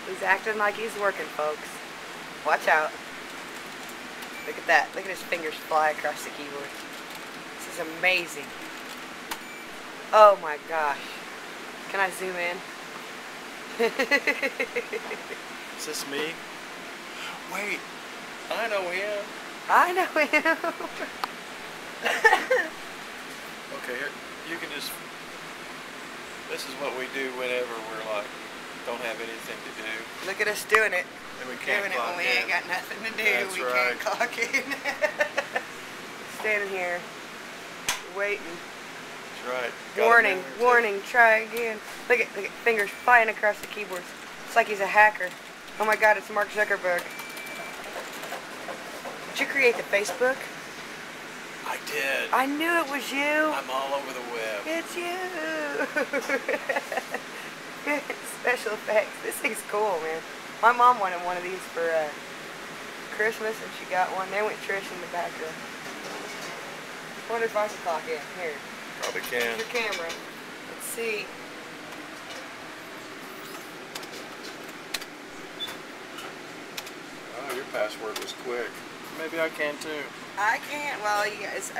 He's acting like he's working, folks. Watch out. Look at that. Look at his fingers fly across the keyboard. This is amazing. Oh my gosh. Can I zoom in? Is this me? Wait, I know him. I know him. Okay, here, you can just, this is what we do whenever we're like, don't have anything to do. Look at us doing it. And we can't Doing it clock when we in. ain't got nothing to do. That's we right. can't clock in. Standing here, waiting. That's right. Got a Warning, memory too. warning, try again. Look at fingers flying across the keyboards. It's like he's a hacker. Oh my god, it's Mark Zuckerberg. Did you create the Facebook? I did. I knew it was you. I'm all over the web. It's you. Special effects. This thing's cool, man. My mom wanted one of these for Christmas, and she got one. They went Trish in the background. I wonder if I can clock in. Here. Probably can. Your camera. Let's see. Oh, your password was quick. Maybe I can too. I can't. Well, you guys.